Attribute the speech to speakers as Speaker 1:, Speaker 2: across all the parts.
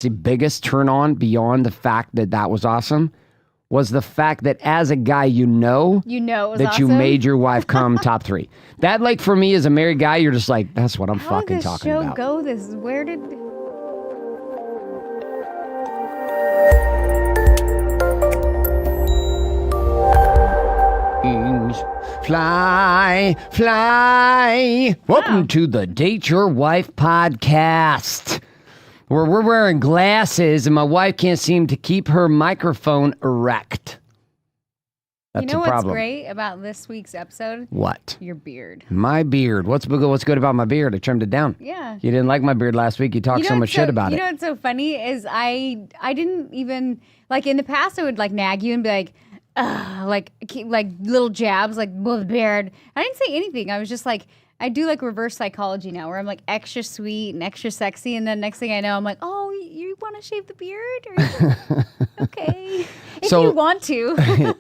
Speaker 1: The biggest turn on beyond the fact that was awesome was the fact that as a guy,
Speaker 2: it was
Speaker 1: that
Speaker 2: awesome.
Speaker 1: you made your wife come top 3. That, like, for me as a married guy, you're just like, that's what I'm fucking talking about.
Speaker 2: How did this show go? Where did...
Speaker 1: Fly, fly. Welcome to the Date Your Wife podcast, where we're wearing glasses and my wife can't seem to keep her microphone erect. That's
Speaker 2: you know
Speaker 1: a
Speaker 2: what's
Speaker 1: problem.
Speaker 2: great about this week's episode?
Speaker 1: What?
Speaker 2: Your beard.
Speaker 1: My beard. What's good about my beard? I trimmed it down.
Speaker 2: Yeah.
Speaker 1: You didn't like my beard last week. You talked so much shit about it.
Speaker 2: You know what's so funny is I didn't even, like, in the past I would like nag you and be like, like little jabs, like, well, the beard. I didn't say anything. I was just like, I do like reverse psychology now, where I'm like extra sweet and extra sexy, and then next thing I know, I'm like, oh, you want to shave the beard? Or okay, if you want to.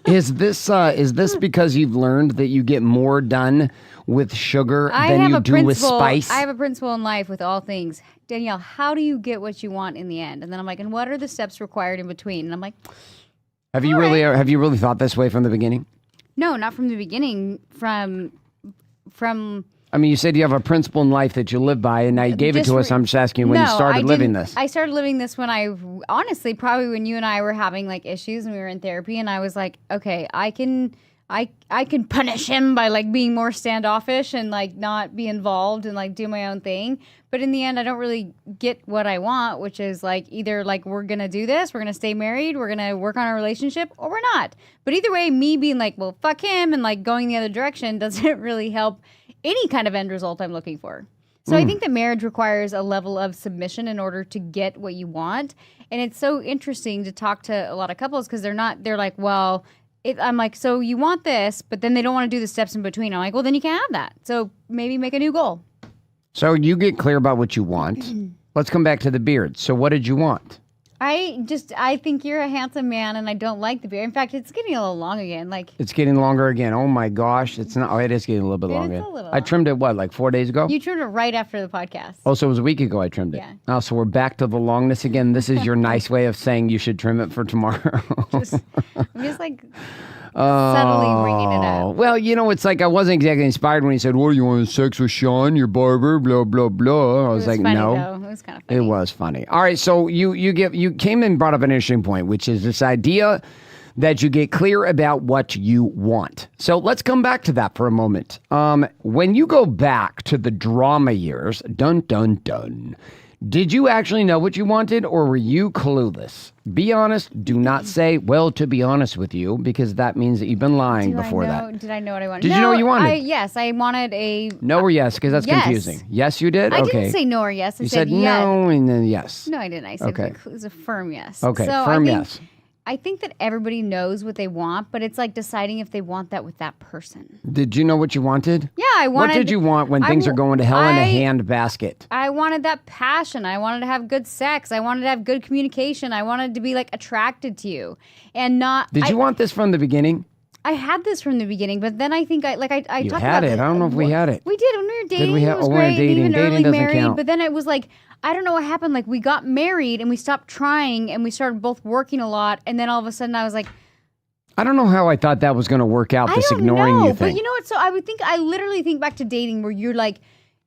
Speaker 1: Is this because you've learned that you get more done with sugar than you do with spice?
Speaker 2: I have a principle in life with all things. Danielle, how do you get what you want in the end? And then I'm like, and what are the steps required in between? And I'm like,
Speaker 1: have you really thought this way from the beginning?
Speaker 2: No, not from the beginning. From
Speaker 1: I mean, you said you have a principle in life that you live by, and now you gave it to us. I'm just asking you when you started living this.
Speaker 2: I started living this when honestly, probably when you and I were having like issues and we were in therapy, and I was like, okay, I can punish him by like being more standoffish and like not be involved and like do my own thing. But in the end, I don't really get what I want, which is like either like we're going to do this, we're going to stay married, we're going to work on our relationship, or we're not. But either way, me being like, well, fuck him and like going the other direction doesn't really help any kind of end result I'm looking for. So I think that marriage requires a level of submission in order to get what you want. And it's so interesting to talk to a lot of couples because they're like, well, I'm like, so you want this, but then they don't want to do the steps in between. I'm like, well, then you can't have that. So maybe make a new goal.
Speaker 1: So you get clear about what you want. Let's come back to the beard. So what did you want?
Speaker 2: I think you're a handsome man, and I don't like the beard. In fact, it's getting a little long again. Like
Speaker 1: it's getting longer again. Oh my gosh, it's not. Oh, it is getting a little bit longer. I trimmed it like 4 days ago.
Speaker 2: You trimmed it right after the podcast.
Speaker 1: Oh, so it was a week ago I trimmed it.
Speaker 2: Yeah.
Speaker 1: Oh, so we're back to the longness again. This is your nice way of saying you should trim it for tomorrow.
Speaker 2: I'm just like subtly bringing it up.
Speaker 1: Well, you know, it's like I wasn't exactly inspired when he said, "Well, you want sex with Sean, your barber?" Blah blah blah. I was like,
Speaker 2: funny,
Speaker 1: "No."
Speaker 2: though. It was kind of funny.
Speaker 1: It was funny. All right, so you came and brought up an interesting point, which is this idea that you get clear about what you want. So let's come back to that for a moment. When you go back to the drama years, dun dun dun. Did you actually know what you wanted, or were you clueless? Be honest. Do not say, well, to be honest with you, because that means that you've been lying before that.
Speaker 2: Did I know what I wanted?
Speaker 1: Did you know what you wanted?
Speaker 2: Yes, I wanted a...
Speaker 1: No or yes, because that's confusing. Yes, you did?
Speaker 2: I
Speaker 1: Okay.
Speaker 2: didn't say no or yes. I
Speaker 1: said
Speaker 2: yes.
Speaker 1: no and then yes.
Speaker 2: No, I didn't. I said
Speaker 1: Okay.
Speaker 2: it was a firm yes.
Speaker 1: Okay,
Speaker 2: so
Speaker 1: firm yes.
Speaker 2: I think that everybody knows what they want, but it's like deciding if they want that with that person.
Speaker 1: Did you know what you wanted?
Speaker 2: Yeah, I wanted...
Speaker 1: What did you want when things are going to hell in a handbasket?
Speaker 2: I wanted that passion. I wanted to have good sex. I wanted to have good communication. I wanted to be like attracted to you and not...
Speaker 1: Did you want this from the beginning?
Speaker 2: I had this from the beginning, but then I think I
Speaker 1: You
Speaker 2: talked about...
Speaker 1: had it. I don't know if we had it.
Speaker 2: We did when we were dating.
Speaker 1: Did we have?
Speaker 2: It was
Speaker 1: we were
Speaker 2: great.
Speaker 1: dating.
Speaker 2: Even
Speaker 1: Dating
Speaker 2: early
Speaker 1: doesn't
Speaker 2: married,
Speaker 1: count.
Speaker 2: but then it was like, I don't know what happened. Like we got married and we stopped trying and we started both working a lot. And then all of a sudden I was like...
Speaker 1: I don't know how I thought that was going to work out, this ignoring you thing.
Speaker 2: But you know what? So I literally think back to dating where you're like,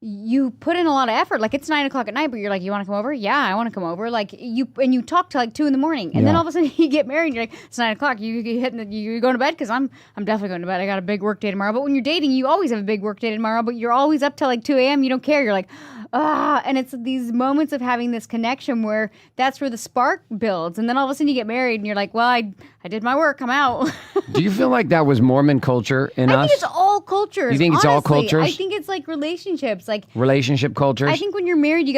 Speaker 2: you put in a lot of effort. Like it's 9:00 at night, but you're like, you want to come over? Yeah, I want to come over. Like you talk till like 2 a.m. And then all of a sudden you get married and you're like, it's 9:00. You going to bed? Because I'm definitely going to bed. I got a big work day tomorrow. But when you're dating, you always have a big work day tomorrow, but you're always up till like 2 a.m. You don't care. You're like, and it's these moments of having this connection where that's where the spark builds. And then all of a sudden you get married and you're like, well, I did my work. I'm out.
Speaker 1: Do you feel like that was Mormon culture in us?
Speaker 2: I think it's all cultures.
Speaker 1: You think it's all cultures?
Speaker 2: I think it's like relationships. Like
Speaker 1: relationship cultures?
Speaker 2: I think when you're married, you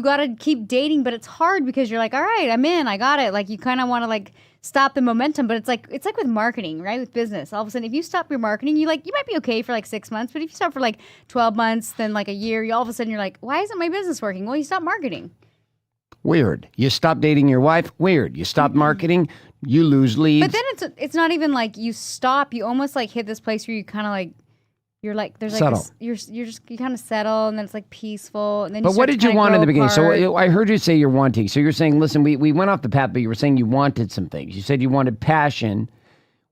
Speaker 2: gotta keep dating, but it's hard because you're like, all right, I'm in, I got it. Like you kind of want to like stop the momentum, but it's like with marketing, right? With business, all of a sudden, if you stop your marketing, you might be okay for like 6 months, but if you stop for like 12 months, then like a year, all of a sudden you're like, why isn't my business working? Well, you stop marketing.
Speaker 1: Weird. You stop dating your wife. Weird. You stop marketing. You lose leads.
Speaker 2: But then it's not even like you stop. You almost like hit this place where you kind of like You're like, there's like,
Speaker 1: Settle.
Speaker 2: you kind of settle, and then it's like peaceful, and then.
Speaker 1: But
Speaker 2: you
Speaker 1: what
Speaker 2: start
Speaker 1: did
Speaker 2: to
Speaker 1: you
Speaker 2: kinda
Speaker 1: want in
Speaker 2: grow
Speaker 1: the beginning?
Speaker 2: apart.
Speaker 1: So I heard you say you're wanting. So you're saying, listen, we went off the path, but you were saying you wanted some things. You said you wanted passion.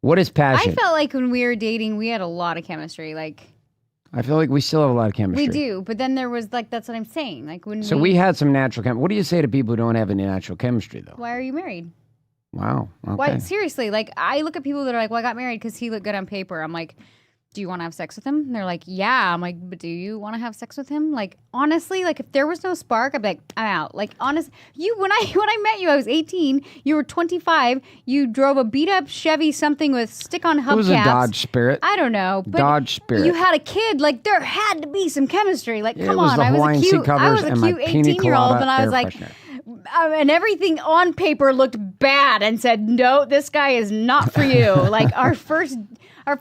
Speaker 1: What is passion?
Speaker 2: I felt like when we were dating, we had a lot of chemistry. Like,
Speaker 1: I feel like we still have a lot of chemistry.
Speaker 2: we do, but then there was like, that's what I'm saying. Like when
Speaker 1: So we had some natural chemistry. What do you say to people who don't have any natural chemistry, though?
Speaker 2: why are you married?
Speaker 1: Wow. Okay.
Speaker 2: Why seriously? Like I look at people that are like, well, I got married because he looked good on paper. I'm like, do you want to have sex with him? And they're like, yeah. I'm like, but do you want to have sex with him? Like, honestly, like if there was no spark, I'd be like, I'm out. Like, honest, when I met you, I was 18. You were 25. You drove a beat up Chevy something with stick on hubcaps.
Speaker 1: It was a Dodge Spirit.
Speaker 2: I don't know. But
Speaker 1: Dodge Spirit.
Speaker 2: You had a kid. Like there had to be some chemistry. Like,
Speaker 1: Yeah,
Speaker 2: come
Speaker 1: it was
Speaker 2: on.
Speaker 1: the
Speaker 2: I was
Speaker 1: Hawaiian
Speaker 2: a
Speaker 1: seat
Speaker 2: cute,
Speaker 1: covers and my
Speaker 2: 18-year-old,
Speaker 1: pina
Speaker 2: and I was
Speaker 1: colada
Speaker 2: like.
Speaker 1: air freshener.
Speaker 2: And everything on paper looked bad and said, no, this guy is not for you. Like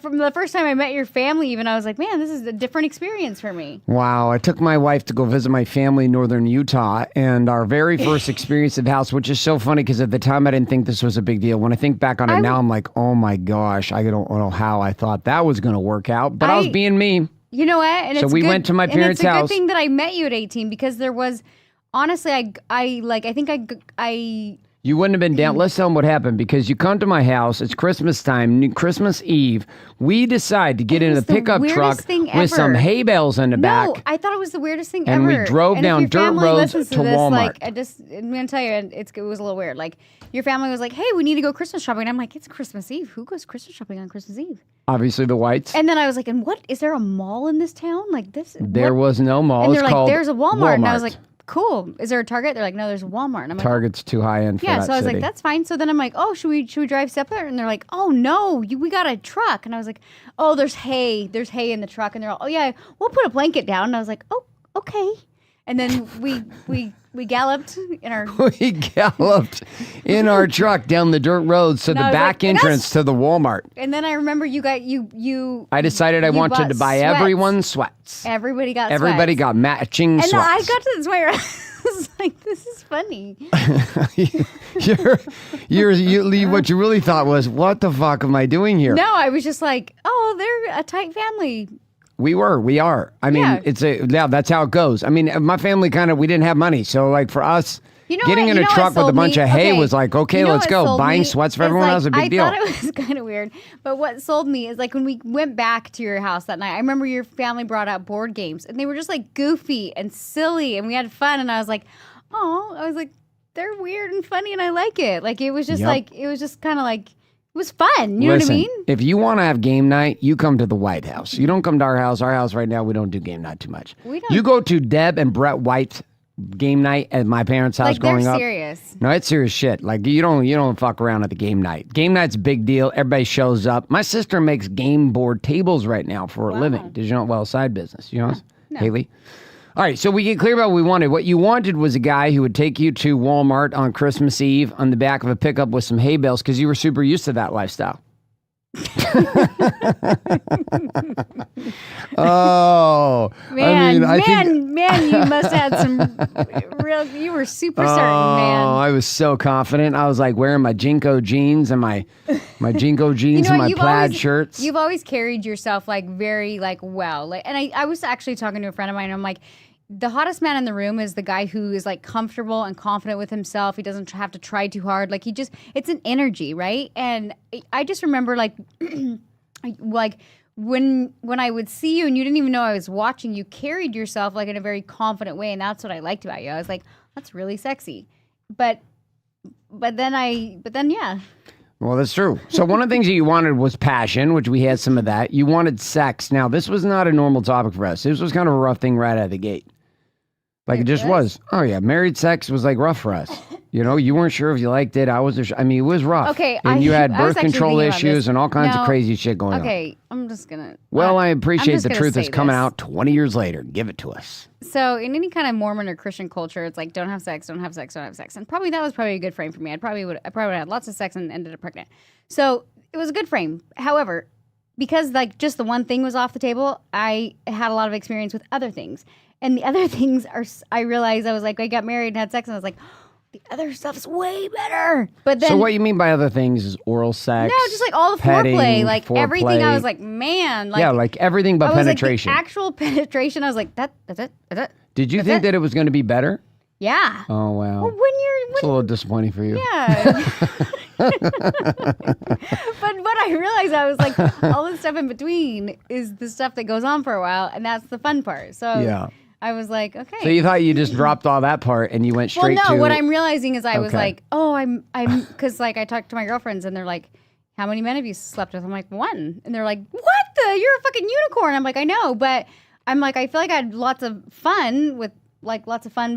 Speaker 2: from the first time I met your family, even I was like, man, this is a different experience for me.
Speaker 1: Wow. I took my wife to go visit my family in northern Utah, and our very first experience at the house, which is so funny because at the time I didn't think this was a big deal. When I think back on it now, I'm like, oh my gosh, I don't know how I thought that was going to work out, but I was being me.
Speaker 2: You know what? And
Speaker 1: So
Speaker 2: it's
Speaker 1: we
Speaker 2: good,
Speaker 1: went to my parents'
Speaker 2: and it's a
Speaker 1: house.
Speaker 2: good thing that I met you at 18 because there was, honestly, I think
Speaker 1: You wouldn't have been down. Let's tell them what happened because you come to my house. It's Christmas time, Christmas Eve. We decide to get into
Speaker 2: was
Speaker 1: the
Speaker 2: the
Speaker 1: pickup
Speaker 2: weirdest
Speaker 1: truck
Speaker 2: thing
Speaker 1: with some
Speaker 2: ever.
Speaker 1: hay bales in the
Speaker 2: No,
Speaker 1: back.
Speaker 2: I thought it was the weirdest thing
Speaker 1: And
Speaker 2: ever.
Speaker 1: we drove
Speaker 2: and
Speaker 1: down
Speaker 2: if your
Speaker 1: dirt
Speaker 2: family
Speaker 1: roads
Speaker 2: listens
Speaker 1: to
Speaker 2: this,
Speaker 1: Walmart.
Speaker 2: Like, I'm going to tell you, it was a little weird. Like, your family was like, hey, we need to go Christmas shopping. And I'm like, it's Christmas Eve. Who goes Christmas shopping on Christmas Eve?
Speaker 1: Obviously, the Whites.
Speaker 2: And then I was like, and what? Is there a mall in this town? Like this?
Speaker 1: There
Speaker 2: what?
Speaker 1: was no mall.
Speaker 2: And
Speaker 1: It's
Speaker 2: they're like,
Speaker 1: called
Speaker 2: there's a Walmart. And I was
Speaker 1: Walmart.
Speaker 2: like, cool. Is there a Target? They're like, no, there's a Walmart. And I'm like,
Speaker 1: Target's too high end for
Speaker 2: yeah.
Speaker 1: that
Speaker 2: So I was
Speaker 1: city.
Speaker 2: like, that's fine. So then I'm like, oh, should we drive separate? And they're like, oh no, we got a truck. And I was like, oh, there's hay in the truck. And they're all, oh yeah, we'll put a blanket down. And I was like, oh, okay. And then we galloped in our.
Speaker 1: We galloped in our truck down the dirt roads to the
Speaker 2: I was
Speaker 1: back
Speaker 2: like,
Speaker 1: entrance to the Walmart.
Speaker 2: And then I remember you.
Speaker 1: I decided I
Speaker 2: you
Speaker 1: wanted
Speaker 2: bought
Speaker 1: to buy
Speaker 2: sweats.
Speaker 1: everyone sweats.
Speaker 2: Everybody got
Speaker 1: Everybody
Speaker 2: sweats.
Speaker 1: got matching
Speaker 2: And
Speaker 1: sweats.
Speaker 2: then I got to this point where I was like, this is funny.
Speaker 1: What you really thought was, what the fuck am I doing here?
Speaker 2: No, I was just like, oh, they're a tight family.
Speaker 1: We are. I mean,
Speaker 2: Yeah.
Speaker 1: that's how it goes. I mean, my family we didn't have money. So like for us,
Speaker 2: You know
Speaker 1: getting
Speaker 2: what?
Speaker 1: in
Speaker 2: You
Speaker 1: a
Speaker 2: know what
Speaker 1: truck with a
Speaker 2: sold
Speaker 1: bunch
Speaker 2: me?
Speaker 1: of hay
Speaker 2: Okay.
Speaker 1: was like, okay,
Speaker 2: You know
Speaker 1: let's
Speaker 2: what
Speaker 1: go.
Speaker 2: sold
Speaker 1: Buying
Speaker 2: me
Speaker 1: sweats for
Speaker 2: is,
Speaker 1: everyone
Speaker 2: like,
Speaker 1: else was a big deal.
Speaker 2: I thought it was kind of weird. But what sold me is like when we went back to your house that night, I remember your family brought out board games and they were just like goofy and silly and we had fun. And I was like, they're weird and funny and I like it. Like it was just
Speaker 1: Yep.
Speaker 2: it was just kind of like, it was fun. You know what I
Speaker 1: Listen,
Speaker 2: mean?
Speaker 1: if you want to have game night, you come to the White House. You don't come to our house. Our house right now, we don't do game night too much.
Speaker 2: We don't-
Speaker 1: You go to Deb and Brett White's game night at my parents' house
Speaker 2: Like they're
Speaker 1: growing up.
Speaker 2: serious.
Speaker 1: No, it's serious shit. Like you don't fuck around at the game night. Game night's a big deal. Everybody shows up. My sister makes game board tables right now for a living. Did you know? Well, side business. You know,
Speaker 2: No.
Speaker 1: Haley. All right, so we get clear about what we wanted. What you wanted was a guy who would take you to Walmart on Christmas Eve on the back of a pickup with some hay bales because you were super used to that lifestyle. Oh,
Speaker 2: Man,
Speaker 1: I think.
Speaker 2: man, you must have had some real. You were super certain, man.
Speaker 1: Oh, I was so confident. I was like wearing my Jinko jeans and my Jinko jeans and my plaid shirts.
Speaker 2: You've always carried yourself like very like well. Like, and I was actually talking to a friend of mine. And I'm like, the hottest man in the room is the guy who is like comfortable and confident with himself. He doesn't have to try too hard. Like it's an energy, right? And I just remember like, like when I would see you and you didn't even know I was watching, you carried yourself like in a very confident way, and that's what I liked about you. I was like, that's really sexy, but then yeah.
Speaker 1: Well, that's true. So one of the things that you wanted was passion, which we had some of that. You wanted sex. Now, this was not a normal topic for us. This was kind of a rough thing right out of the gate. Like, it just was. Oh, yeah. Married sex was, like, rough for us. You know, you weren't sure if you liked it. I mean, it was rough.
Speaker 2: Okay.
Speaker 1: And you had
Speaker 2: I was
Speaker 1: birth
Speaker 2: actually
Speaker 1: control
Speaker 2: thinking about
Speaker 1: issues
Speaker 2: this.
Speaker 1: and all kinds of
Speaker 2: No.
Speaker 1: crazy shit going on.
Speaker 2: Okay, I'm just gonna.
Speaker 1: Well, I
Speaker 2: I'm
Speaker 1: appreciate
Speaker 2: just
Speaker 1: the
Speaker 2: gonna
Speaker 1: truth is
Speaker 2: say
Speaker 1: coming
Speaker 2: this.
Speaker 1: out 20 years later. Give it to us.
Speaker 2: So, in any kind of Mormon or Christian culture, it's like don't have sex, don't have sex, don't have sex, and probably that was probably a good frame for me. I probably would have had lots of sex and ended up pregnant. So it was a good frame. However, because like just the one thing was off the table, I had a lot of experience with other things, and the other things are. I realized I was like, I got married and had sex, and I was like, the other stuff's way better. But then,
Speaker 1: So what you mean by other things is oral sex?
Speaker 2: no, just like all the
Speaker 1: petting,
Speaker 2: foreplay, like everything. I
Speaker 1: foreplay.
Speaker 2: was like, man, like
Speaker 1: Yeah, like everything but
Speaker 2: I was
Speaker 1: penetration.
Speaker 2: like the actual penetration. I was like, that's it.
Speaker 1: Did you think that it was going to be better?
Speaker 2: Yeah.
Speaker 1: Oh, wow.
Speaker 2: Well,
Speaker 1: It's a little disappointing for you.
Speaker 2: yeah. But what I realized, I was like, all the stuff in between is the stuff that goes on for a while, and that's the fun part. So
Speaker 1: Yeah.
Speaker 2: I was like, okay.
Speaker 1: So you thought you just dropped all that part and you went
Speaker 2: well,
Speaker 1: straight
Speaker 2: no,
Speaker 1: to...
Speaker 2: what I'm realizing is I was
Speaker 1: Okay.
Speaker 2: like, oh, I'm, because like I talked to my girlfriends and they're like, how many men have you slept with? I'm like, one. And they're like, what the? You're a fucking unicorn. I'm like, I know, but I'm like, I feel like I had lots of fun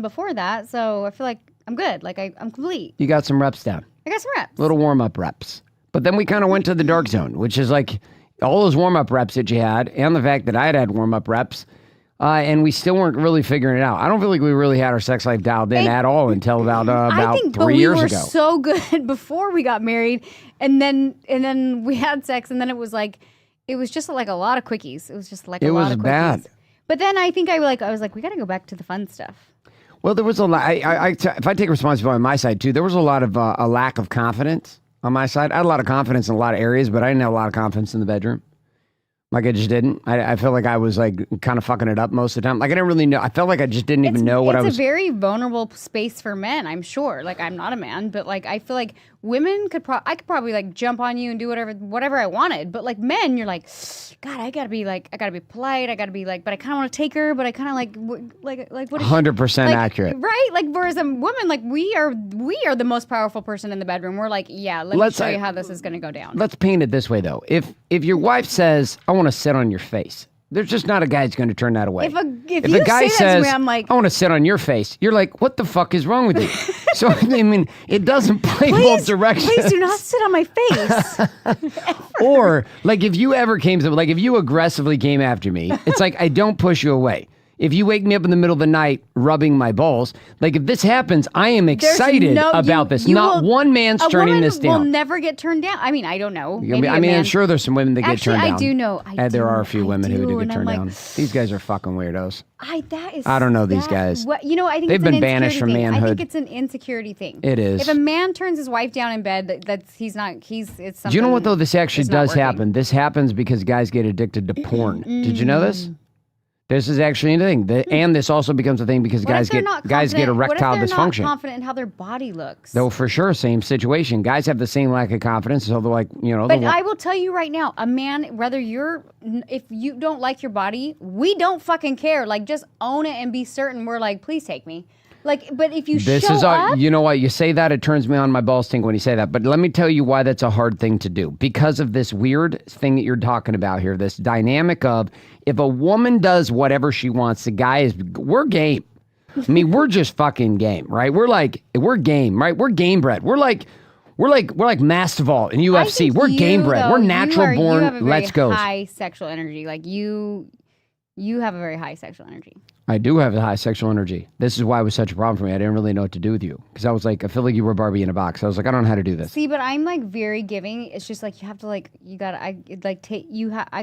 Speaker 2: before that. So I feel like I'm good. Like I'm complete.
Speaker 1: You got some reps down.
Speaker 2: I got some reps.
Speaker 1: Little warm-up reps. But then we kind of went to the dark zone, which is like all those warm-up reps that you had and the fact that I had warm-up reps. And we still weren't really figuring it out. I don't feel like we really had our sex life dialed in at all until about
Speaker 2: I think,
Speaker 1: 3 years
Speaker 2: we were
Speaker 1: ago.
Speaker 2: so good before we got married, and then we had sex, and then it was just like a lot of quickies. It was just like a lot of quickies.
Speaker 1: Bad.
Speaker 2: But then I think I was like, we got to go back to the fun stuff.
Speaker 1: Well, there was a lot. If I take responsibility on my side too, there was a lot of a lack of confidence on my side. I had a lot of confidence in a lot of areas, but I didn't have a lot of confidence in the bedroom. Like I just didn't. I felt like I was like kind of fucking it up most of the time. Like I didn't really know. I felt like I just didn't even know what I was.
Speaker 2: It's a very vulnerable space for men, I'm sure. Like I'm not a man, but like I feel like women I could probably like jump on you and do whatever I wanted. But like men, you're like, God, I gotta be polite. I gotta be like, but I kind of want to take her, but I kind of like what?
Speaker 1: 100% accurate.
Speaker 2: Right? Like whereas a woman, like we are the most powerful person in the bedroom. We're like, yeah, let me show you how this is gonna go down.
Speaker 1: Let's paint it this way though. If your wife says, I want to sit on your face, there's just not a guy who's going to turn that away.
Speaker 2: If a
Speaker 1: a guy
Speaker 2: say
Speaker 1: says,
Speaker 2: that to me, I'm like,
Speaker 1: I want to sit on your face, you're like, what the fuck is wrong with you? So, I mean, it doesn't play both directions.
Speaker 2: Please do not sit on my face.
Speaker 1: Or, like, if you ever came to, like, if you aggressively came after me, it's like, I don't push you away. If you wake me up in the middle of the night rubbing my balls, like if this happens, I am excited about this. Not one man's turning this down.
Speaker 2: Will never get turned down. I mean, I don't know.
Speaker 1: I'm sure there's some women that get turned down.
Speaker 2: I do know.
Speaker 1: There are a few women who do get turned down. These guys are fucking weirdos. I don't know these guys.
Speaker 2: I think
Speaker 1: they've been banished from manhood.
Speaker 2: I think it's an insecurity thing.
Speaker 1: It is.
Speaker 2: If a man turns his wife down in bed, it's something.
Speaker 1: Do you know what though? This actually does happen. This happens because guys get addicted to porn. Did you know this? This is actually a thing, and this also becomes a thing because guys get erectile
Speaker 2: what if they're
Speaker 1: dysfunction.
Speaker 2: Not confident in how their body looks.
Speaker 1: Though for sure, same situation. Guys have the same lack of confidence, so they're like,
Speaker 2: But I will tell you right now, a man, if you don't like your body, we don't fucking care. Like, just own it and be certain. We're like, please take me. Like, but if you
Speaker 1: you know what, you say that, it turns me on, my balls tingle when you say that. But let me tell you why that's a hard thing to do. Because of this weird thing that you're talking about here, this dynamic of if a woman does whatever she wants, we're game. I mean, we're just fucking game, right? We're game, right? We're game bred. We're like Mastival in UFC. We're game bred. We're natural born.
Speaker 2: You have a very
Speaker 1: Let's go.
Speaker 2: High sexual energy. Like you have a very high sexual energy.
Speaker 1: I do have a high sexual energy. This is why it was such a problem for me. I didn't really know what to do with you because I was like, I feel like you were Barbie in a box. I was like, I don't know how to do this.
Speaker 2: See, but I'm like very giving. It's just like you have to I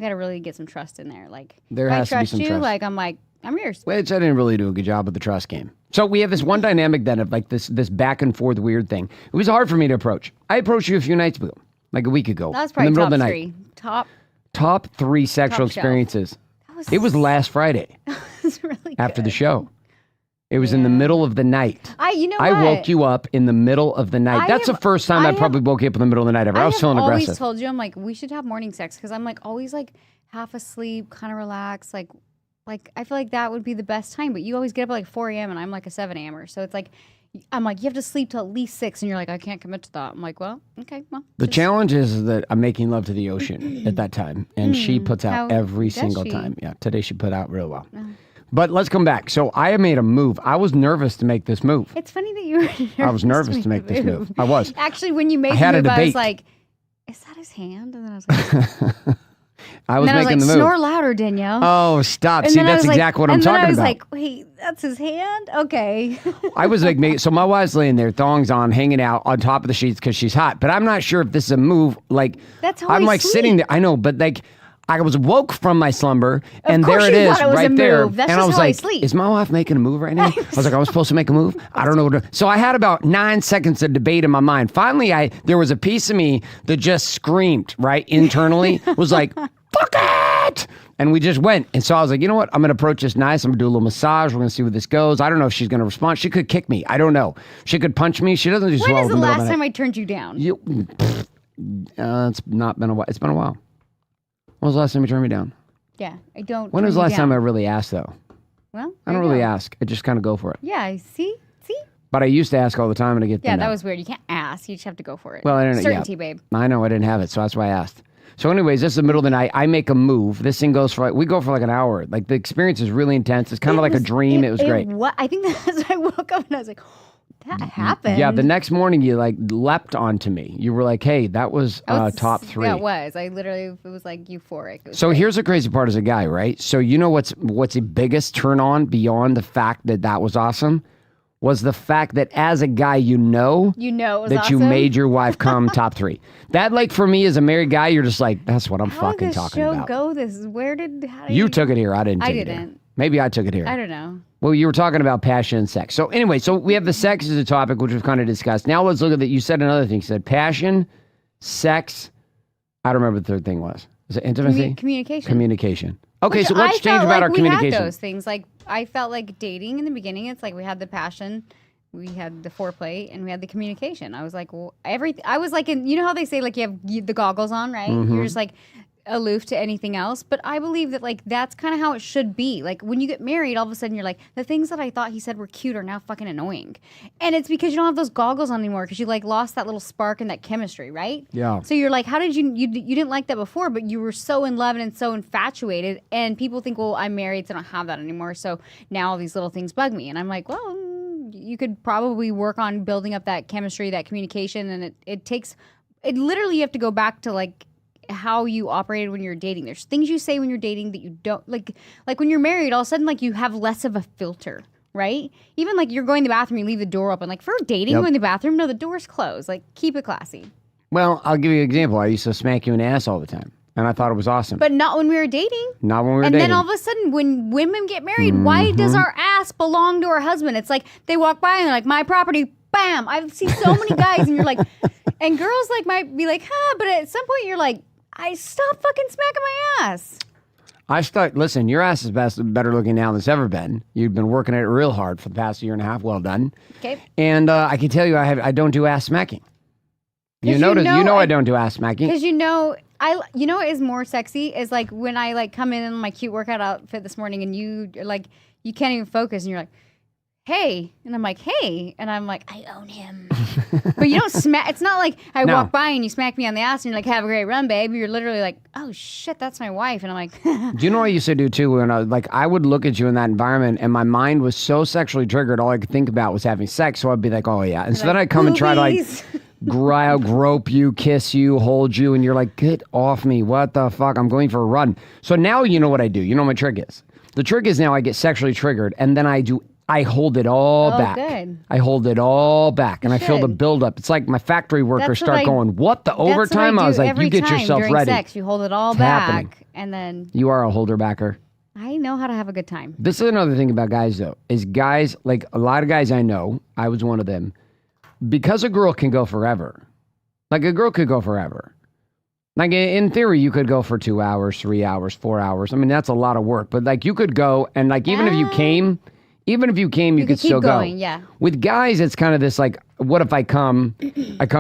Speaker 2: gotta really get some trust in there. Like
Speaker 1: there has to be some trust.
Speaker 2: Like I'm like I'm yours.
Speaker 1: Which I didn't really do a good job with the trust game. So we have this one dynamic then of like this back and forth weird thing. It was hard for me to approach. I approached you a few nights ago, like a week ago.
Speaker 2: That was probably
Speaker 1: in the middle
Speaker 2: top
Speaker 1: of the
Speaker 2: three.
Speaker 1: Night. Top three sexual experiences. It was last Friday.
Speaker 2: That was really
Speaker 1: after the show. It was in the middle of the night.
Speaker 2: I
Speaker 1: woke you up in the middle of the night. That's the first time I probably woke you up in the middle of the night ever. I was feeling aggressive.
Speaker 2: I always told you, I'm like, we should have morning sex because I'm like always like half asleep, kind of relaxed. Like I feel like that would be the best time. But you always get up at like 4 a.m. and I'm like a 7 a.m.er. So it's like, I'm like, you have to sleep till at least 6. And you're like, I can't commit to that. I'm like, well, okay, well.
Speaker 1: The challenge is that I'm making love to the ocean at that time. And she puts out every single time. Yeah, today she put out real well. But let's come back. So I made a move. I was nervous to make this move.
Speaker 2: It's funny that you were nervous.
Speaker 1: I was nervous to make this move. I was.
Speaker 2: Actually, when you made the move, I was like, is that his hand? And then I was like...
Speaker 1: I was making the move.
Speaker 2: Snore louder, Danielle.
Speaker 1: Oh, stop. See, that's exactly what I'm talking about.
Speaker 2: And then I was like, wait, that's his hand? Okay.
Speaker 1: I was like, so my wife's laying there, thongs on, hanging out on top of the sheets because she's hot. But I'm not sure if this is a move. Like,
Speaker 2: that's how
Speaker 1: I'm like
Speaker 2: sleep.
Speaker 1: sitting there. I know, but like, I was woke from my slumber, and there
Speaker 2: course
Speaker 1: it
Speaker 2: you
Speaker 1: is,
Speaker 2: thought it was
Speaker 1: right
Speaker 2: a
Speaker 1: there.
Speaker 2: move. That's
Speaker 1: and I
Speaker 2: just
Speaker 1: was
Speaker 2: how I
Speaker 1: like,
Speaker 2: sleep.
Speaker 1: "Is my wife making a move right now?" I was like, "I was supposed to make a move. I don't know what." So I had about 9 seconds of debate in my mind. Finally, there was a piece of me that just screamed right internally. Was like, "Fuck it!" And we just went. And so I was like, you know what? I'm going to approach this nice. I'm going to do a little massage. We're going to see where this goes. I don't know if she's going to respond. She could kick me. I don't know. She could punch me. She doesn't do
Speaker 2: When
Speaker 1: well
Speaker 2: is
Speaker 1: in
Speaker 2: the
Speaker 1: middle of
Speaker 2: last
Speaker 1: night.
Speaker 2: time I turned you down?
Speaker 1: It's not been a while. It's been a while. When was the last time you turned me down?
Speaker 2: Yeah, I don't.
Speaker 1: When was the last time I really asked, though?
Speaker 2: Well,
Speaker 1: I don't really ask. I just kind of go for it.
Speaker 2: Yeah, see?
Speaker 1: But I used to ask all the time and I get
Speaker 2: Yeah,
Speaker 1: the no.
Speaker 2: that was weird. You can't ask. You just have to go for it.
Speaker 1: Well, I don't know.
Speaker 2: Certainty,
Speaker 1: Yeah.
Speaker 2: babe.
Speaker 1: I know I didn't have it, so that's why I asked. So anyways, this is the middle of the night. I make a move. This thing goes for we go for like an hour. Like the experience is really intense. It's kind of like a dream. It was great.
Speaker 2: What? I think that's why I woke up and I was like, that happened.
Speaker 1: Yeah, the next morning you like leapt onto me. You were like, hey, that was top 3.
Speaker 2: Yeah, it was. I literally, it was like euphoric.
Speaker 1: So here's the crazy part as a guy, right? So you know what's the biggest turn on beyond the fact that was awesome? Was the fact that as a guy,
Speaker 2: it was
Speaker 1: that you
Speaker 2: awesome.
Speaker 1: made your wife come top 3. That, like, for me as a married guy, you're just like, that's what I'm
Speaker 2: How
Speaker 1: fucking
Speaker 2: did this
Speaker 1: talking
Speaker 2: show
Speaker 1: about.
Speaker 2: go? How did
Speaker 1: You took it here. I didn't
Speaker 2: I
Speaker 1: take it here.
Speaker 2: didn't.
Speaker 1: Maybe I took it here.
Speaker 2: I don't know.
Speaker 1: Well, you were talking about passion and sex. So anyway, so we have the sex as a topic, which we've kind of discussed. Now let's look at that. You said another thing. You said passion, sex. I don't remember what the third thing was. Is it intimacy?
Speaker 2: Communication.
Speaker 1: Communication. Okay,
Speaker 2: Which
Speaker 1: so what's
Speaker 2: I
Speaker 1: changed
Speaker 2: felt
Speaker 1: about
Speaker 2: like
Speaker 1: our
Speaker 2: we
Speaker 1: communication?
Speaker 2: had those things. Like I felt like dating in the beginning. It's like we had the passion, we had the foreplay, and we had the communication. I was like, well, I was like, you know how they say like you have the goggles on, right?
Speaker 1: Mm-hmm.
Speaker 2: You're just like aloof to anything else. But I believe that like that's kind of how it should be. Like when you get married, all of a sudden you're like, the things that I thought he said were cute are now fucking annoying, and it's because you don't have those goggles on anymore because you like lost that little spark and that chemistry, right?
Speaker 1: Yeah.
Speaker 2: So you're like, how did you didn't like that before, but you were so in love and so infatuated, and people think, well, I'm married, so I don't have that anymore. So now all these little things bug me, and I'm like, well, you could probably work on building up that chemistry, that communication, and it literally you have to go back to like how you operated when you're dating. There's things you say when you're dating that you don't like when you're married, all of a sudden like you have less of a filter. Right? Even like you're going to the bathroom, you leave the door open. Like for dating,
Speaker 1: Yep.
Speaker 2: going to the bathroom, no, the door's closed. Like keep it classy.
Speaker 1: Well, I'll give you an example. I used to smack you in the ass all the time, and I thought it was awesome.
Speaker 2: But not when we were dating.
Speaker 1: Not when we were
Speaker 2: And
Speaker 1: dating.
Speaker 2: then all of a sudden, when women get married, why does our ass belong to our husband? It's like they walk by and they're like, my property, bam. I've seen so many guys, and you're like, and girls like might be like, but at some point you're like, I stop fucking smacking my ass.
Speaker 1: Listen, your ass is better looking now than it's ever been. You've been working at it real hard for the past year and a half. Well done.
Speaker 2: Okay.
Speaker 1: And I can tell you, I don't do ass smacking. You
Speaker 2: 'Cause
Speaker 1: know I don't do ass smacking.
Speaker 2: Because what is more sexy is like when I like come in my cute workout outfit this morning and you like you can't even focus and you're like, hey, and I'm like, hey, and I'm like, I own him. But you don't smack. It's not like I
Speaker 1: No.
Speaker 2: walk by and you smack me on the ass and you're like, have a great run, babe. You're literally like, oh shit, that's my wife, and I'm like,
Speaker 1: Do you know what I used to do too? When I would look at you in that environment, and my mind was so sexually triggered, all I could think about was having sex. So I'd be like, oh yeah. And so then I'd come and try to like
Speaker 2: boobies.
Speaker 1: grope you, kiss you, hold you, and you're like, get off me. What the fuck? I'm going for a run. So now you know what I do. You know what my trick is. The trick is now I get sexually triggered, and then I hold it all back.
Speaker 2: Good.
Speaker 1: I hold it all back, and I feel the
Speaker 2: should.
Speaker 1: buildup. It's like my factory workers
Speaker 2: That's what
Speaker 1: start
Speaker 2: I-
Speaker 1: going, what the overtime?
Speaker 2: That's what
Speaker 1: I was
Speaker 2: do
Speaker 1: like,
Speaker 2: every
Speaker 1: you get
Speaker 2: time
Speaker 1: yourself
Speaker 2: during
Speaker 1: ready.
Speaker 2: Sex, you hold it all
Speaker 1: It's
Speaker 2: back,
Speaker 1: happening.
Speaker 2: and then
Speaker 1: You are a holder backer.
Speaker 2: I know how to have a good time.
Speaker 1: This is another thing about guys, though, is guys, like a lot of guys I know, I was one of them, because a girl can go forever. Like a girl could go forever. Like in theory, you could go for 2 hours, 3 hours, 4 hours. I mean, that's a lot of work, but like you could go and like even if you came, you could
Speaker 2: could
Speaker 1: still
Speaker 2: keep going,
Speaker 1: go.
Speaker 2: yeah.
Speaker 1: With guys, it's kind of this like, what if I come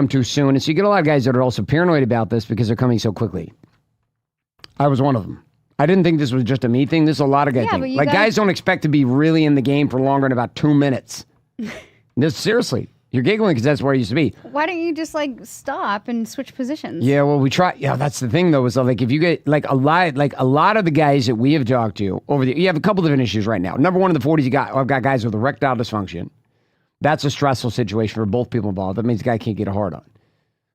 Speaker 1: too soon? And so you get a lot of guys that are also paranoid about this because they're coming so quickly. I was one of them. I didn't think this was just a me thing. This is a lot of guys
Speaker 2: Yeah,
Speaker 1: thing.
Speaker 2: but you
Speaker 1: Like
Speaker 2: guys-
Speaker 1: guys don't expect to be really in the game for longer than about 2 minutes. This seriously, you're giggling because that's where I used to be.
Speaker 2: Why don't you just like stop and switch positions?
Speaker 1: Yeah, well, we try. Yeah, that's the thing though. Is like if you get like a lot of the guys that we have talked to you have a couple different issues right now. Number one, in the 40s, I've got guys with erectile dysfunction. That's a stressful situation for both people involved. That means the guy can't get a hard on.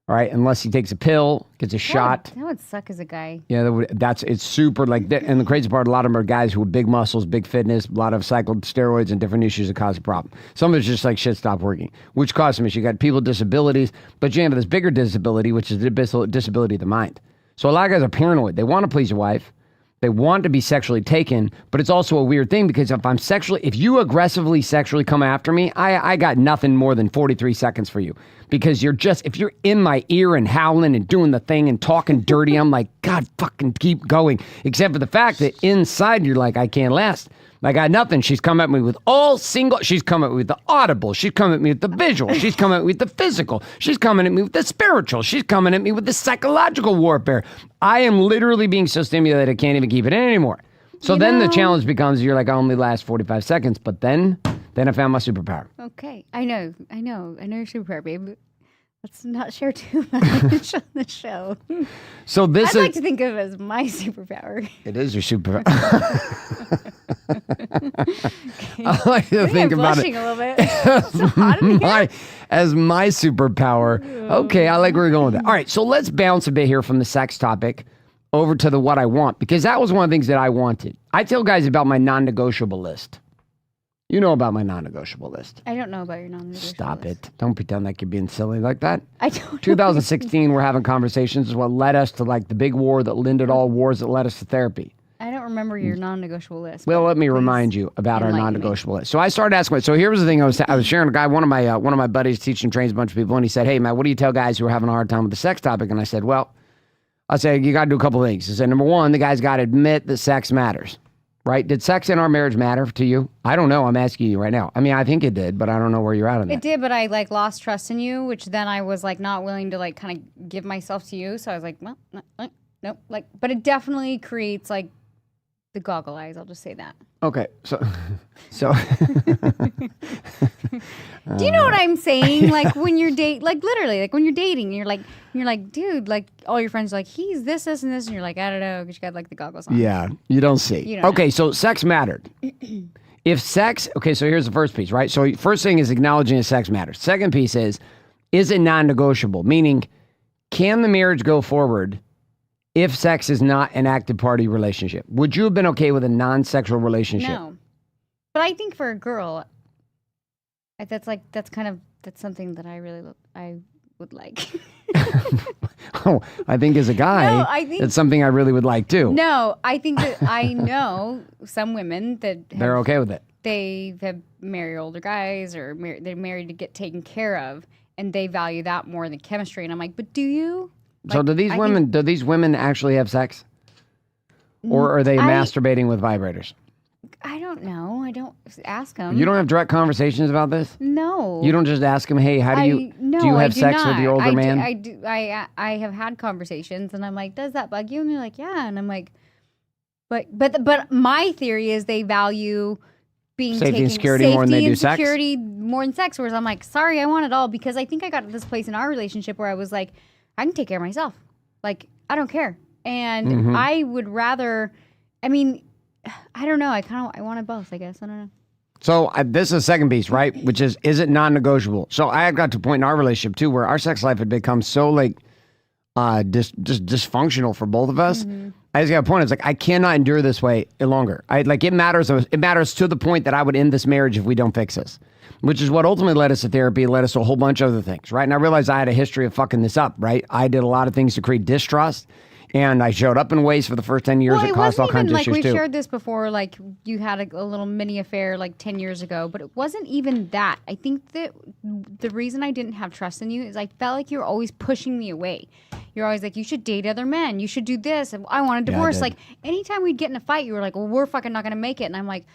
Speaker 1: All right, unless he takes a pill, gets a shot.
Speaker 2: That would suck as a guy.
Speaker 1: Yeah, it's super like that. And the crazy part, a lot of them are guys who have big muscles, big fitness, a lot of cycled steroids and different issues that cause a problem. Some of it's just like shit stopped working, which causes some issues. You got people with disabilities, but you have this bigger disability, which is the disability of the mind. So a lot of guys are paranoid. They want to please your wife. They want to be sexually taken, but it's also a weird thing because if you aggressively sexually come after me, I got nothing more than 43 seconds for you. Because if you're in my ear and howling and doing the thing and talking dirty, I'm like, God, fucking keep going. Except for the fact that inside you're like, I can't last. I got nothing. She's come at me with she's coming at me with the audible. She's coming at me with the visual. She's coming at me with the physical. She's coming at me with the spiritual. She's coming at me with the psychological warfare. I am literally being so stimulated I can't even keep it in anymore. So then the challenge becomes you're like, I only last 45 seconds. But then I found my superpower.
Speaker 2: Okay. I know your superpower, babe. Let's not share too much on the show.
Speaker 1: So I'd
Speaker 2: like to think of it as my superpower.
Speaker 1: It is your superpower. Okay. I like to think about it.
Speaker 2: I'm blushing a little bit. It's hot in here.
Speaker 1: As my superpower. Okay, I like where you're going with that. All right, so let's bounce a bit here from the sex topic over to the what I want, because that was one of the things that I wanted. I tell guys about my non-negotiable list. You know about my non-negotiable list.
Speaker 2: I don't know about your non-negotiable
Speaker 1: Stop
Speaker 2: list.
Speaker 1: it. Don't pretend like you're being silly like that.
Speaker 2: I don't
Speaker 1: 2016, we're having conversations is what led us to like the big war that ended all wars that led us to therapy.
Speaker 2: I don't remember your non-negotiable list.
Speaker 1: Well, let me remind you about our non-negotiable list. So I started asking. So here was the thing. I was sharing a guy. One of my buddies teaching trains a bunch of people, and he said, "Hey, man, what do you tell guys who are having a hard time with the sex topic?" And I said, "Well, I said you got to do a couple things." I said, number one, the guy's got to admit that sex matters. Right? Did sex in our marriage matter to you? I don't know. I'm asking you right now. I mean, I think it did, but I don't know where you're at on that.
Speaker 2: It did, but I like lost trust in you, which then I was like not willing to like kind of give myself to you. So I was like, well, no, like, but it definitely creates like the goggle eyes. I'll just say that.
Speaker 1: Okay, so
Speaker 2: do you know what I'm saying? Like when you're literally, like when you're dating, you're like, dude, like all your friends are like, he's this, and this, and you're like, I don't know, because you got like the goggles on.
Speaker 1: Yeah, you don't see.
Speaker 2: You don't know.
Speaker 1: So sex mattered. So here's the first piece, right? So first thing is acknowledging that sex matters. Second piece is it non-negotiable? Meaning, can the marriage go forward if sex is not an active party relationship? Would you have been okay with a non-sexual relationship?
Speaker 2: No, but I think for a girl, that's something that I would like.
Speaker 1: Oh, I think as a guy, it's something I really would like too.
Speaker 2: No, I think that I know some women that
Speaker 1: they're okay with it.
Speaker 2: They have married older guys, or they're married to get taken care of, and they value that more than chemistry. And I'm like, but do you?
Speaker 1: So do these women actually have sex? Or are they masturbating with vibrators?
Speaker 2: I don't know. I don't ask them.
Speaker 1: You don't have direct conversations about this?
Speaker 2: No.
Speaker 1: You don't just ask them, hey, do you have sex with your older man?
Speaker 2: I do. I have had conversations, and I'm like, does that bug you? And they're like, yeah. And I'm like, but my theory is they value being
Speaker 1: safety and security more than they do sex?
Speaker 2: Security more than sex, whereas I'm like, sorry, I want it all, because I think I got to this place in our relationship where I was like, I can take care of myself. Like, I don't care. And I would rather, I mean, I don't know. I wanted both, I guess. I don't know.
Speaker 1: So this is the second piece, right? Which is it non-negotiable? So I had got to a point in our relationship too where our sex life had become so like just dysfunctional for both of us. I just got a point. It's like I cannot endure this way longer. It matters. It matters to the point that I would end this marriage if we don't fix this. Which is what ultimately led us to therapy, led us to a whole bunch of other things, right? And I realized I had a history of fucking this up, right? I did a lot of things to create distrust. And I showed up in ways for the first 10 years that caused all kinds of issues too.
Speaker 2: We shared this before, like you had a little mini affair like 10 years ago, but it wasn't even that. I think that the reason I didn't have trust in you is I felt like you were always pushing me away. You're always like, you should date other men. You should do this. And I want a divorce. Like anytime we'd get in a fight, you were like, well, we're fucking not going to make it. And I'm like,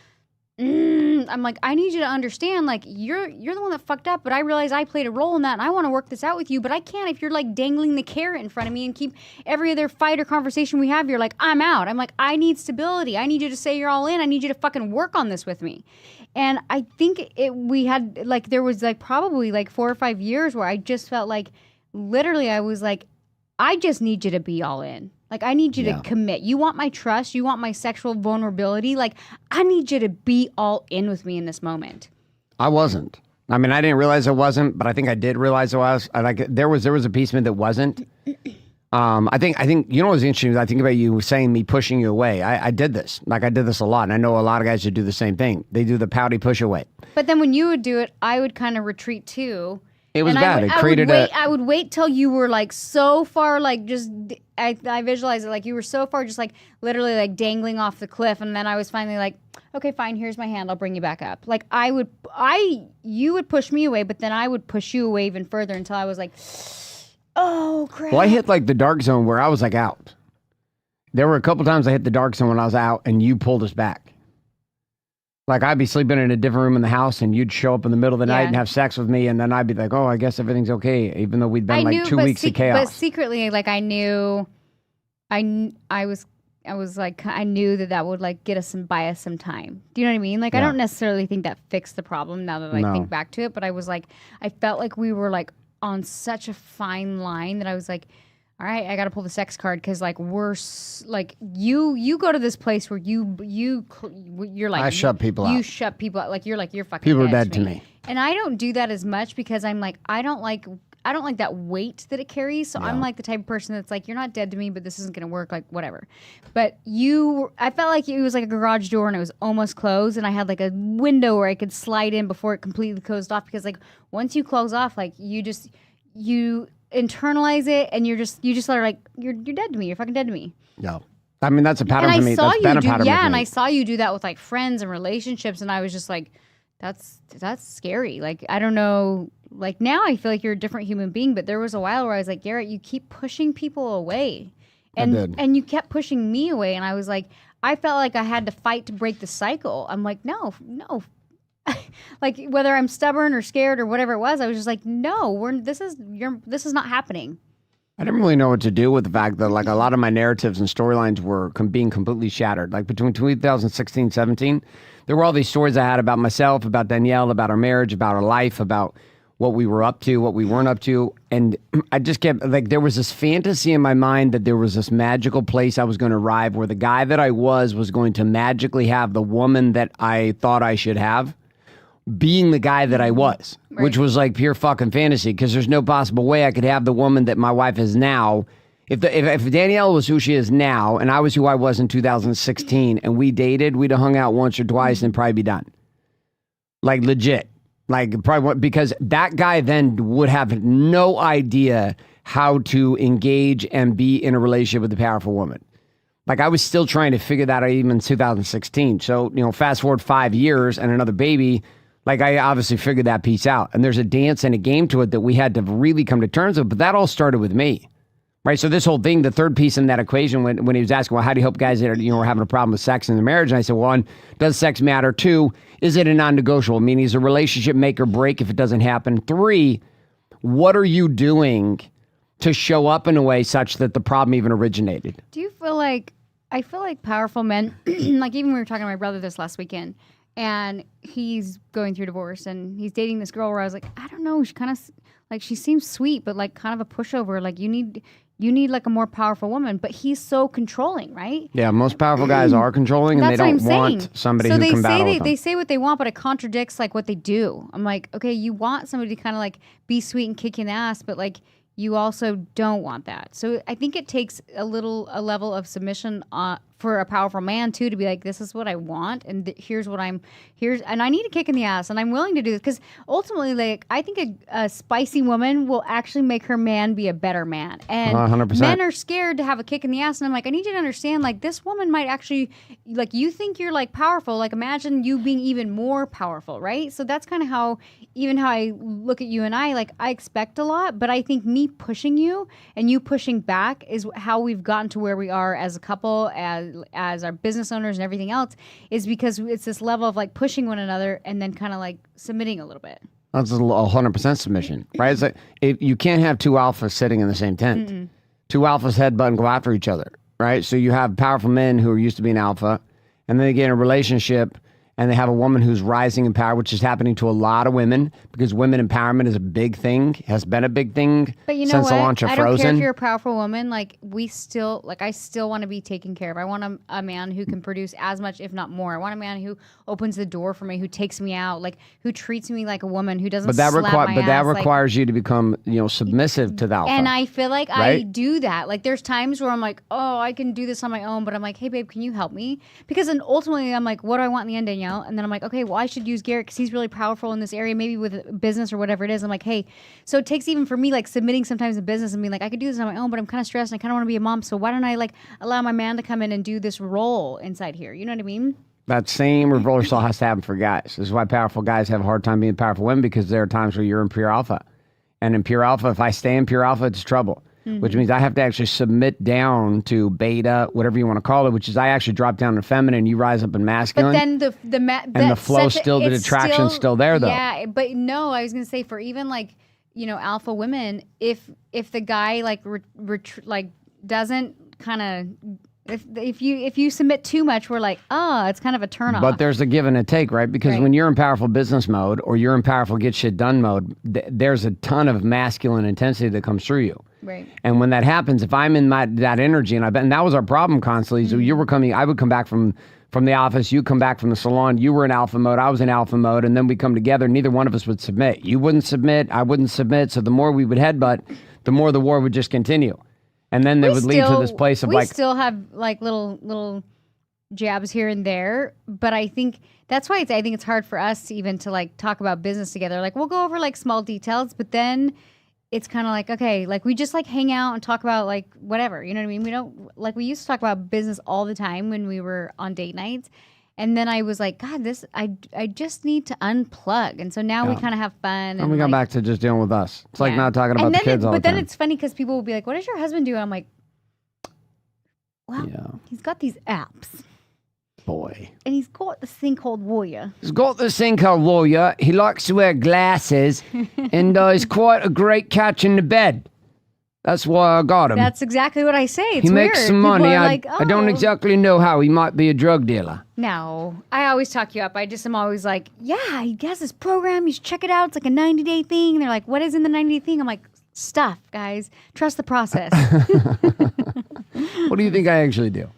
Speaker 2: I need you to understand, like, you're the one that fucked up, but I realize I played a role in that, and I want to work this out with you, but I can't if you're, like, dangling the carrot in front of me and keep every other fight or conversation we have, you're like, I'm out. I'm like, I need stability. I need you to say you're all in. I need you to fucking work on this with me. And I think we had, like, there was, like, probably, like, 4 or 5 years where I just felt like, literally, I was like, I just need you to be all in. Like, I need you to commit. You want my trust. You want my sexual vulnerability. Like, I need you to be all in with me in this moment.
Speaker 1: I wasn't. I mean, I didn't realize I wasn't, but I think I did realize I was. There was a piece of me that wasn't. I think you know what's interesting is I think about you saying me pushing you away. I did this. Like, I did this a lot, and I know a lot of guys that do the same thing. They do the pouty push away.
Speaker 2: But then when you would do it, I would kind of retreat too.
Speaker 1: It was
Speaker 2: And
Speaker 1: bad. It created
Speaker 2: I would wait till you were like so far, like just I visualize it like you were so far, just like literally like dangling off the cliff, and then I was finally like, okay, fine, here's my hand, I'll bring you back up. Like you would push me away, but then I would push you away even further until I was like, oh crap.
Speaker 1: Well, I hit like the dark zone where I was like out. There were a couple times I hit the dark zone when I was out, and you pulled us back. Like, I'd be sleeping in a different room in the house, and you'd show up in the middle of the night and have sex with me, and then I'd be like, oh, I guess everything's okay, even though we'd been like 2 weeks of chaos.
Speaker 2: But secretly, like, I knew, I was like, I knew that would, like, get us buy us some time. Do you know what I mean? Like, I don't necessarily think that fixed the problem now that I think back to it, but I was like, I felt like we were, like, on such a fine line that I was like, all right, I got to pull the sex card because like like you go to this place where you're like
Speaker 1: I shut people out.
Speaker 2: You shut people out. Like you're fucking
Speaker 1: people are dead to me.
Speaker 2: And I don't do that as much because I'm like I don't like that weight that it carries. So I'm like the type of person that's like, you're not dead to me, but this isn't gonna work. Like whatever. But I felt like it was like a garage door and it was almost closed, and I had like a window where I could slide in before it completely closed off. Because like once you close off, like you internalize it, and you just are like you're dead to me. You're fucking dead to me.
Speaker 1: Yeah, I mean that's a pattern for me.
Speaker 2: And I saw you do that with like friends and relationships, and I was just like, that's scary. Like I don't know. Like now I feel like you're a different human being, but there was a while where I was like, Garrett, you keep pushing people away, and you kept pushing me away, and I was like, I felt like I had to fight to break the cycle. I'm like, no. Like whether I'm stubborn or scared or whatever it was, I was just like, no, this is not happening.
Speaker 1: I didn't really know what to do with the fact that like a lot of my narratives and storylines were being completely shattered. Like between 2016, 17, there were all these stories I had about myself, about Danielle, about our marriage, about our life, about what we were up to, what we weren't up to. And I just kept like, there was this fantasy in my mind that there was this magical place I was going to arrive where the guy that I was going to magically have the woman that I thought I should have being the guy that I was, which was like pure fucking fantasy, because there's no possible way I could have the woman that my wife is now. If Danielle was who she is now, and I was who I was in 2016, and we dated, we'd have hung out once or twice and probably be done. Like legit. Like probably because that guy then would have no idea how to engage and be in a relationship with a powerful woman. Like I was still trying to figure that out even in 2016. So, fast forward 5 years and another baby. Like, I obviously figured that piece out. And there's a dance and a game to it that we had to really come to terms with. But that all started with me, right? So this whole thing, the third piece in that equation, when he was asking, well, how do you help guys that are, having a problem with sex in their marriage? And I said, one, does sex matter? Two, is it a non-negotiable? Meaning, is a relationship make or break if it doesn't happen? Three, what are you doing to show up in a way such that the problem even originated?
Speaker 2: Do you feel like, I feel like powerful men, like even we were talking to my brother this last weekend, and he's going through divorce, and he's dating this girl where I was like, I don't know, she kind of like, she seems sweet, but like kind of a pushover. Like you need like a more powerful woman, but he's so controlling, right?
Speaker 1: Yeah, most powerful guys are controlling, and they don't want somebody who can battle with them.
Speaker 2: They say what they want, but it contradicts like what they do. I'm like, okay, you want somebody to kind of like be sweet and kick you in the ass, but like you also don't want that. So I think it takes a level of submission for a powerful man too, to be like, this is what I want, and here's what and I need a kick in the ass, and I'm willing to do this, because ultimately, like, I think a spicy woman will actually make her man be a better man, and
Speaker 1: 100%.
Speaker 2: Men are scared to have a kick in the ass, and I'm like, I need you to understand, like, this woman might actually, like, you think you're like powerful, like, imagine you being even more powerful, right? So that's kind of how I look at you and I, like, I expect a lot, but I think me pushing you and you pushing back is how we've gotten to where we are as a couple, as our business owners and everything else, is because it's this level of like pushing one another and then kind of like submitting a little bit.
Speaker 1: That's 100% submission, right? It's like, you can't have two alphas sitting in the same tent. Mm-mm. Two alphas headbutt and go after each other, right? So you have powerful men who are used to being alpha, and then they get in a relationship and they have a woman who's rising in power, which is happening to a lot of women, because women empowerment is a big thing, has been a big thing since the launch of Frozen.
Speaker 2: I don't care if you're a powerful woman. Like, I still want to be taken care of. I want a man who can produce as much, if not more. I want a man who opens the door for me, who takes me out, like, who treats me like a woman, who doesn't slap my ass.
Speaker 1: But that requires you to become, submissive to the alpha.
Speaker 2: And I feel like
Speaker 1: right?
Speaker 2: I do that. Like, there's times where I'm like, oh, I can do this on my own, but I'm like, hey, babe, can you help me? Because then ultimately I'm like, what do I want in the end, Danielle? out. And then I'm like, okay, well, I should use Garrett because he's really powerful in this area, maybe with business or whatever it is. I'm like, hey, so it takes even for me, like submitting sometimes in business and being like, I could do this on my own, but I'm kind of stressed and I kind of want to be a mom. So why don't I like allow my man to come in and do this role inside here? You know what I mean?
Speaker 1: That same reversal has to happen for guys. This is why powerful guys have a hard time being powerful women, because there are times where you're in pure alpha. And in pure alpha, if I stay in pure alpha, it's trouble. Which means I have to actually submit down to beta, whatever you want to call it, which is I actually drop down to feminine, you rise up in masculine.
Speaker 2: But then
Speaker 1: and the flow still, the attraction's still there, though.
Speaker 2: Yeah, but no, I was going to say for even like, alpha women, if the guy like doesn't kind of, if you submit too much, we're like, it's kind of a turn off.
Speaker 1: But there's a give and a take, right? Because when you're in powerful business mode or you're in powerful get shit done mode, there's a ton of masculine intensity that comes through you.
Speaker 2: Right.
Speaker 1: And when that happens, if I'm in that energy, and that was our problem constantly. So I would come back from the office, you come back from the salon, you were in alpha mode, I was in alpha mode, and then we come together, neither one of us would submit. You wouldn't submit, I wouldn't submit. So the more we would headbutt, the more the war would just continue. And then they would lead to this place of
Speaker 2: we still have like little jabs here and there, but I think that's why I think it's hard for us to even to like talk about business together. Like we'll go over like small details, but then it's kind of like, okay, like we just like hang out and talk about like whatever, you know what I mean? We don't like, we used to talk about business all the time when we were on date nights. And then I was like, God, I just need to unplug. And so now we kind of have fun.
Speaker 1: And we got back to just dealing with us. It's like not talking about the kids all the time.
Speaker 2: But then it's funny because people will be like, what does your husband do? And I'm like, well, he's got these apps.
Speaker 1: Boy.
Speaker 2: And he's got this thing called Warrior.
Speaker 1: He's got this thing called Warrior. He likes to wear glasses. And he's quite a great catch in the bed. That's why I got him.
Speaker 2: That's exactly what I say. It's
Speaker 1: he
Speaker 2: weird.
Speaker 1: makes some money. I don't
Speaker 2: oh.
Speaker 1: exactly know how. He might be a drug dealer.
Speaker 2: No, I always talk you up. I'm always like, yeah, he has this program. You should check it out. It's like a 90-day thing. And they're like, what is in the 90-day thing? I'm like, stuff, guys. Trust the process.
Speaker 1: What do you think I actually do?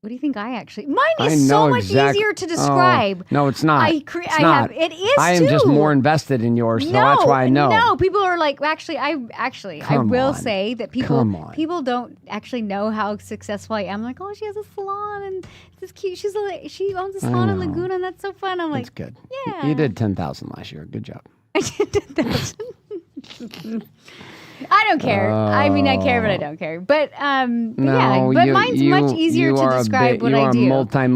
Speaker 2: What do you think I actually... Mine is so much easier to describe.
Speaker 1: Oh, no, it's not.
Speaker 2: It is
Speaker 1: I am just more invested in yours, so that's why I know.
Speaker 2: No, people are like... I will say that people don't actually know how successful I am. Like, oh, she has a salon and it's cute. She owns a salon in Laguna and that's so fun. I'm like,
Speaker 1: that's good.
Speaker 2: Yeah.
Speaker 1: You did 10,000 last year. Good job.
Speaker 2: I did 10,000. I don't care. I mean, I care, but I don't care. But mine's much easier to describe what I do.
Speaker 1: You are
Speaker 2: I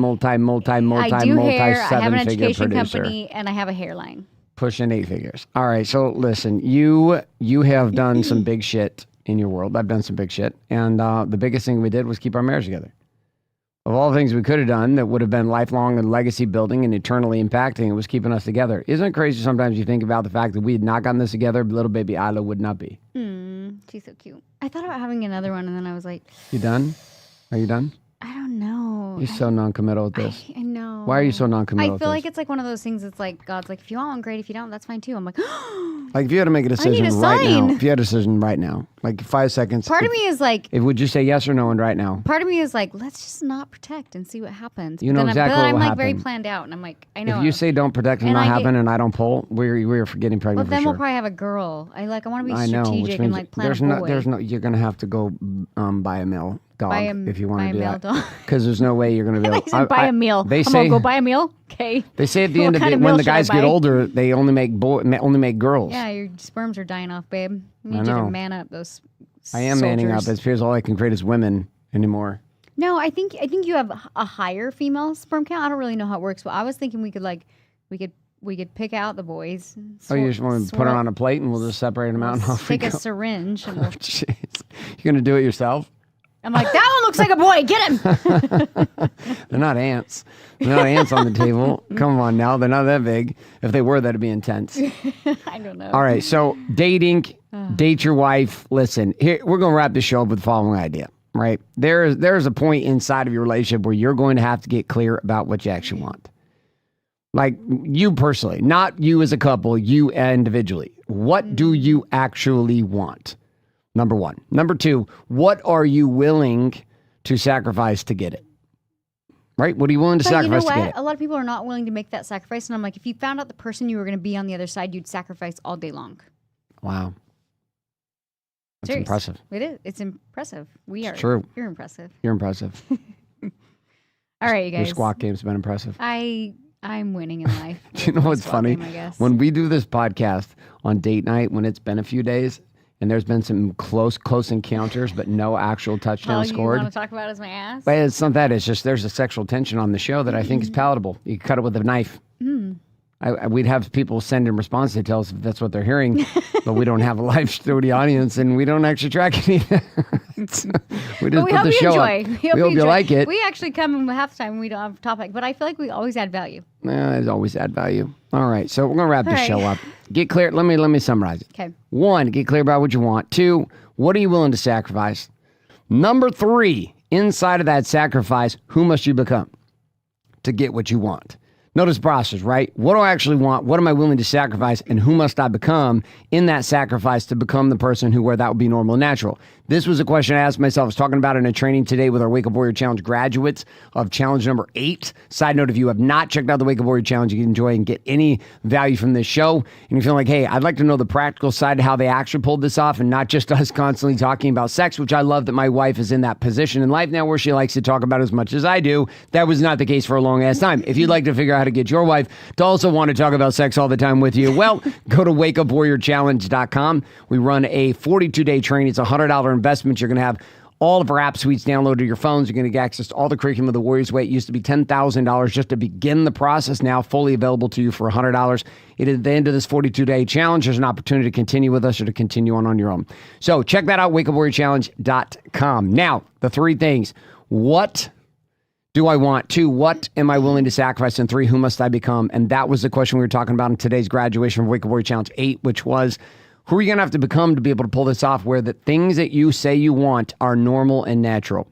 Speaker 2: do hair. I have an education
Speaker 1: producer.
Speaker 2: company, and I have a hairline.
Speaker 1: Pushing 8 figures. All right. So listen, you have done some big shit in your world. I've done some big shit, and the biggest thing we did was keep our marriage together. Of all the things we could have done that would have been lifelong and legacy building and eternally impacting, it was keeping us together. Isn't it crazy sometimes you think about the fact that we had not gotten this together, little baby Isla would not be?
Speaker 2: She's so cute. I thought about having another one, and then I was like...
Speaker 1: You done? Are you done?
Speaker 2: I don't know.
Speaker 1: You're so non-committal with this.
Speaker 2: I know.
Speaker 1: Why are you so non-committal
Speaker 2: I feel like it's like one of those things that's like, God's like, if you want one, great. If you don't, that's fine too. I'm like...
Speaker 1: Like if you had to make a decision right now, like 5 seconds.
Speaker 2: Part of me is like...
Speaker 1: Would you say yes or no and right now?
Speaker 2: Part of me is like, let's just not protect and see what happens.
Speaker 1: You know exactly what will happen.
Speaker 2: I'm like very planned out, and I'm like, I know.
Speaker 1: If you say don't protect and not happen and I don't pull, we're getting pregnant for sure.
Speaker 2: Well, then we'll probably have a girl. I want to be strategic and like plan a boy.
Speaker 1: You're going to have to go buy a male dog if you want to do that.
Speaker 2: Dog.
Speaker 1: Because there's no way you're going to be able
Speaker 2: to buy a meal. I'm going to go buy a meal. Okay.
Speaker 1: They say at the end of it, when the guys get older, they only make girls.
Speaker 2: Yeah, your sperms are dying off, babe. I need you to man up those
Speaker 1: I am manning up. It appears all I can create is women anymore.
Speaker 2: No, I think you have a higher female sperm count. I don't really know how it works, but I was thinking we could pick out the boys.
Speaker 1: You just want to put it on a plate and we'll just separate them out and off we go.
Speaker 2: Take a syringe. And
Speaker 1: jeez. You're going to do it yourself?
Speaker 2: I'm like, that one looks like a boy. Get him.
Speaker 1: They're not ants. They're not ants on the table. Come on now. They're not that big. If they were, that'd be intense.
Speaker 2: I don't know.
Speaker 1: All right. So dating, date your wife. Listen, here we're going to wrap the show up with the following idea, right? There's a point inside of your relationship where you're going to have to get clear about what you actually want. Like you personally, not you as a couple, you individually. What do you actually want? Number one. Number two, what are you willing to sacrifice to get it? Right? What are you willing to sacrifice to get it?
Speaker 2: A lot of people are not willing to make that sacrifice. And I'm like, if you found out the person you were going to be on the other side, you'd sacrifice all day long.
Speaker 1: Wow. That's
Speaker 2: Serious.
Speaker 1: impressive.
Speaker 2: It is. It's impressive.
Speaker 1: It's true.
Speaker 2: You're impressive.
Speaker 1: You're impressive.
Speaker 2: All right, you guys.
Speaker 1: Your squat game's been impressive.
Speaker 2: I I'm winning in life.
Speaker 1: Do you know what's funny?
Speaker 2: I guess.
Speaker 1: When we do this podcast on date night, when it's been a few days and there's been some close encounters, but no actual touchdown
Speaker 2: All
Speaker 1: scored.
Speaker 2: you want to talk about is my ass?
Speaker 1: But it's not that. It's just there's a sexual tension on the show that I think is palatable. You can cut it with a knife. We'd have people send in response to tell us if that's what they're hearing, but we don't have a live studio audience and we don't actually track any. We just
Speaker 2: we
Speaker 1: put
Speaker 2: hope
Speaker 1: the
Speaker 2: you
Speaker 1: show
Speaker 2: enjoy.
Speaker 1: up. We hope you like it.
Speaker 2: We actually come half the time and we don't have a topic, but I feel like we always add value.
Speaker 1: There's always add value. All right, so we're gonna wrap this
Speaker 2: All
Speaker 1: show
Speaker 2: right.
Speaker 1: up. Get clear. Let me summarize it.
Speaker 2: Okay.
Speaker 1: 1, get clear about what you want. 2, what are you willing to sacrifice? Number 3, inside of that sacrifice, who must you become to get what you want? Notice the process, right? What do I actually want? What am I willing to sacrifice? And who must I become in that sacrifice to become the person where that would be normal and natural? This was a question I asked myself. I was talking about it in a training today with our Wake Up Warrior Challenge graduates of challenge number 8. Side note, if you have not checked out the Wake Up Warrior Challenge, you can enjoy and get any value from this show. And you feel like, hey, I'd like to know the practical side of how they actually pulled this off and not just us constantly talking about sex, which I love that my wife is in that position in life now where she likes to talk about as much as I do. That was not the case for a long ass time. If you'd like to figure out how to get your wife to also want to talk about sex all the time with you, well, go to wakeupwarriorchallenge.com. We run a 42-day training. It's a $100 investment. You're going to have all of our app suites downloaded to your phones. You're going to get access to all the curriculum of the Warriors Way. It used to be $10,000 just to begin the process. Now fully available to you for $100. It is at the end of this 42-day challenge. There's an opportunity to continue with us or to continue on your own. So check that out, wakeupwarriorchallenge.com. Now, the 3 things. What do I want? 2, what am I willing to sacrifice? And 3, who must I become? And that was the question we were talking about in today's graduation of Wake Up Warrior Challenge 8, which was, who are you going to have to become to be able to pull this off where the things that you say you want are normal and natural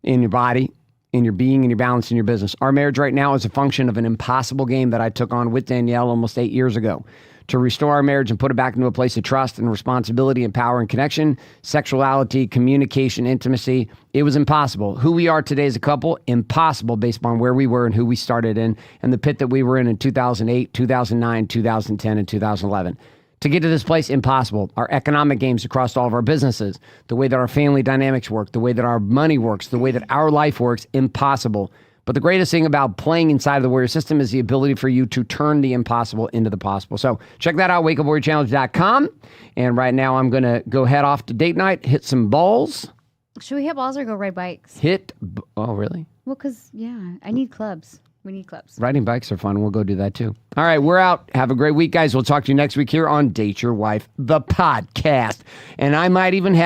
Speaker 1: in your body, in your being, in your balance, in your business? Our marriage right now is a function of an impossible game that I took on with Danielle almost 8 years ago to restore our marriage and put it back into a place of trust and responsibility and power and connection, sexuality, communication, intimacy. It was impossible. Who we are today as a couple, impossible based upon where we were and who we started in and the pit that we were in 2008, 2009, 2010, and 2011. To get to this place, impossible. Our economic games across all of our businesses, the way that our family dynamics work, the way that our money works, the way that our life works, impossible. But the greatest thing about playing inside of the Warrior System is the ability for you to turn the impossible into the possible. So check that out, wakeupwarriorchallenge.com. And right now I'm going to go head off to date night, hit some balls.
Speaker 2: Should we hit balls or go ride bikes?
Speaker 1: Oh, really?
Speaker 2: Well, because, I need clubs. We need clubs.
Speaker 1: Riding bikes are fun. We'll go do that too. All right, we're out. Have a great week, guys. We'll talk to you next week here on Date Your Wife, the podcast. And I might even have